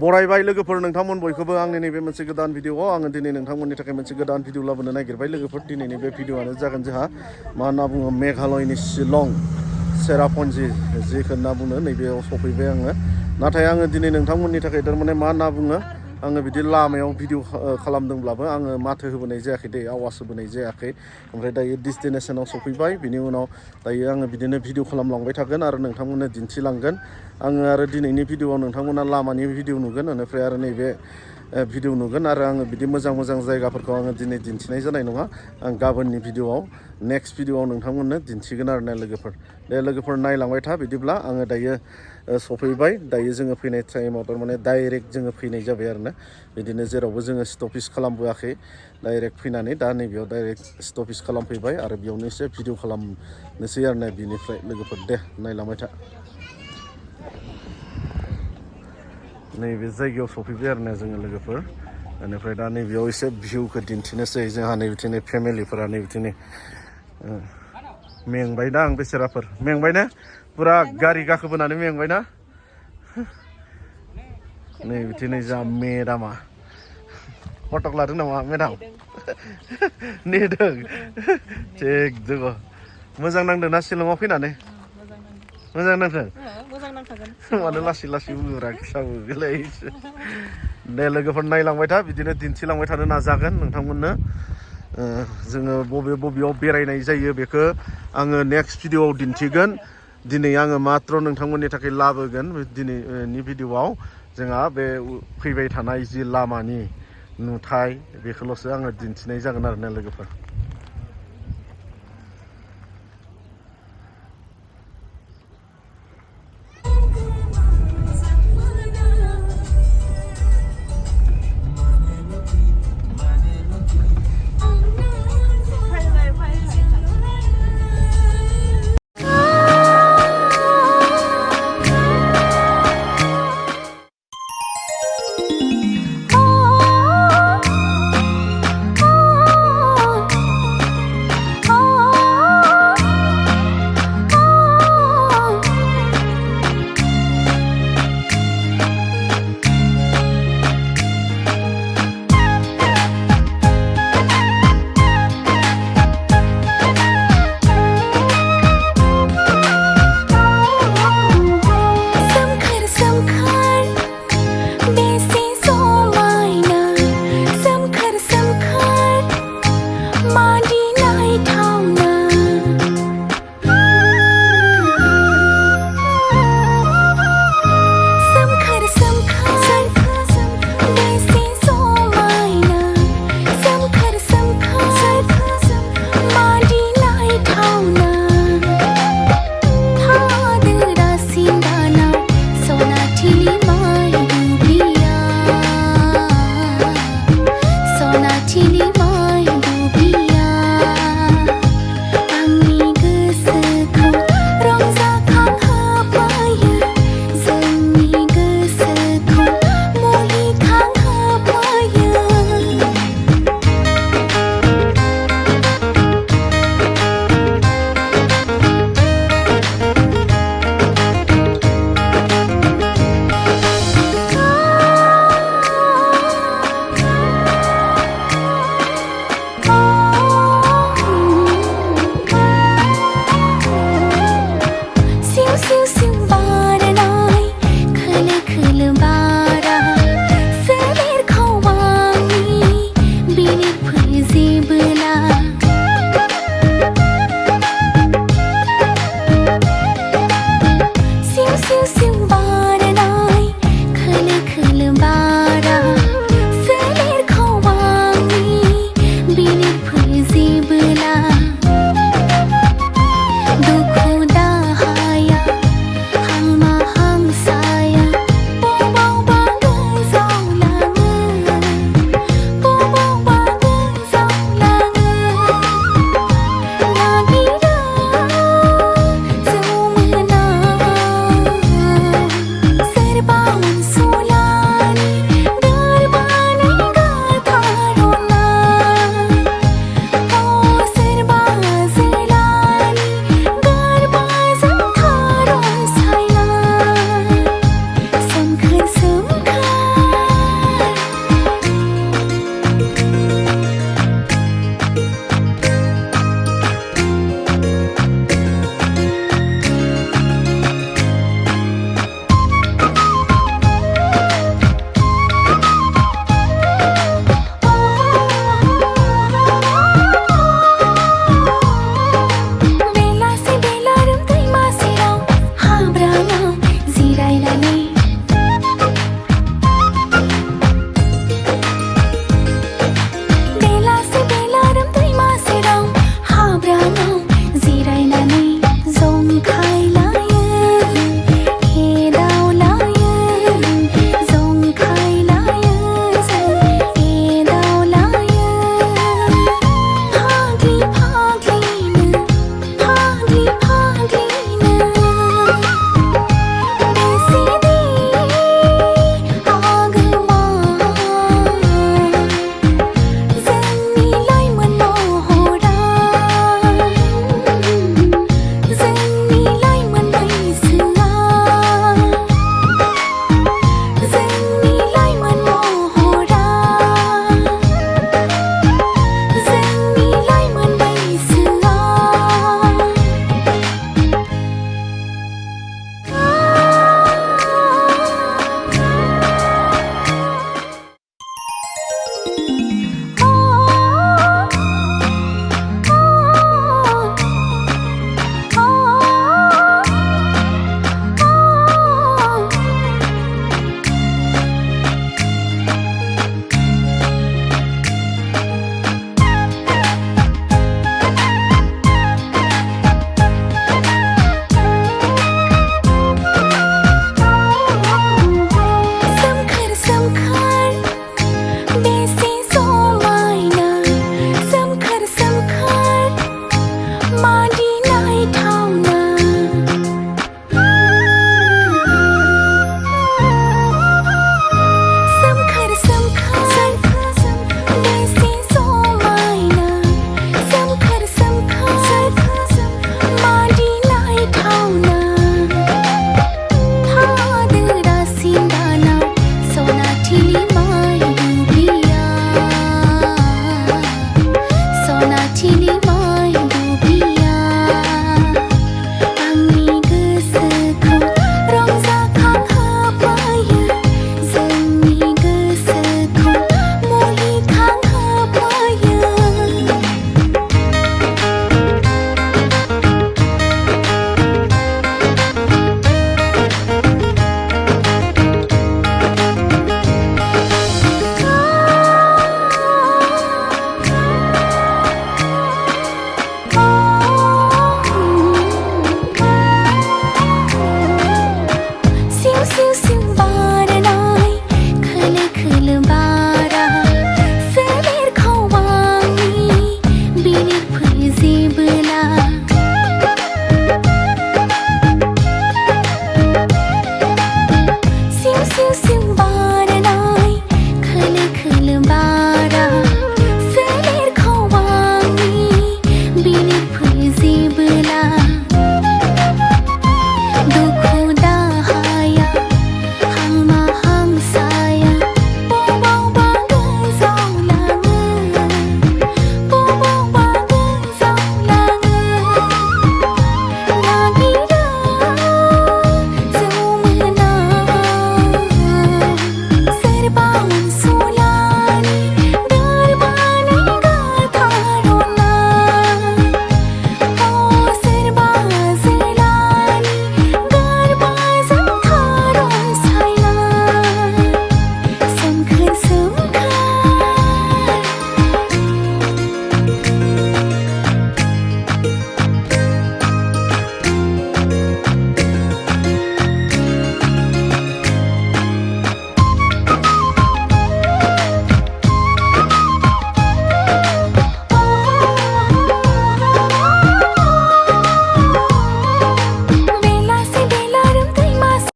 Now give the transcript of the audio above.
बरायबाय लोगोफोर नोंथांमोन बयखौबो आंनि नैबे मोनसे गोदान भिडिअआव आङो दिनै नोंथांमोननि थाखाय मोनसे गोदान भिडिअ लाबोनो नागिरबाय लोगोफोर दिनैनि बे भिडिअआनो जागोन जोंहा मा होनना बुङो मेघालयनि शिलं सेरापन्जि जेखौ होनना बुङो नैबेयाव सफैबाय आङो नाथाय आङो दिनै नोंथांमोननि थाखाय थारमाने मा होनना बुङो आङो बिदि लामायाव भिडिअ खालामदोंब्लाबो आङो माथो होबोनाय जायाखै दै आवाज होबोनाय जायाखै ओमफ्राय दायो डेस्टिनेसनाव सफैबाय बिनि उनाव दायो आङो बिदिनो भिडिअ खालामलांबाय थागोन आरो नोंथांमोननो दिन्थिलांगोन आङो आरो दिनैनि भिडिअआव नोंथांमोना लामानि भिडिअ नुगोन बेनिफ्राय आरो नैबे भिडिअ नुगोन आरो आङो बिदि मोजां मोजां जायगाफोरखौ आङो दिनै दिन्थिनाय जानाय नङा आं गाबोननि भिडिअआव नेक्स्ट भिडिअआव नोंथांमोननो दिन्थिगोन आरो ना लोगोफोर दे लोगोफोर नायलांबाय था बिदिब्ला आङो दायो सफैबाय दायो जोङो फैनाय टाइमाव थारमाने डाइरेक्ट जोङो फैनाय जाबाय आरो ना बिदिनो जेरावबो जोङो स्टपेज खालामबोआखै डाइरेक्ट फैनानै दा नैबेयाव डाइरेक्ट स्टपेज खालामफैबाय आरो बेयावनो एसे भिडिअ खालामनोसै आरो ना बिनिफ्राय लोगोफोर दे नायलांबाय था नैबे जायगायाव सफैबाय आरो ना जोङो लोगोफोर बेनिफ्राय दा नैबेयाव एसे भिउखौ दिन्थिनोसै जोंहा नैबिथिंनि फेमिलिफोरा नैबिथिंनि मेंबाय दा आं बेसेराफोर मेंबाय ना पुरा गारि गाखोबोनानै मेंबाय ना नैबिथिंनि जा मेदामा फटक लादों नामा मेदाम नेदों थिग दङ मोजां नांदों ना शिलंआव फैनानै मोजां नांदों मानो लासै लासै बुंग्रा खिसाबोलाय दे लोगोफोर नायलांबाय था बिदिनो दिन्थिलांबाय थानो नाजागोन नोंथांमोननो जोङो बबेयाव बेरायनाय जायो बेखौ आङो नेक्स्ट भिडिअआव दिन्थिगोन दिनै आङो मात्र नोंथांमोननि थाखाय लाबोगोन दिनैनि भिडिअआव जोंहा बे फैबाय थानाय जि लामानि नुथाय बेखौल'सो आङो दिन्थिनाय जागोन आरो ना लोगोफोर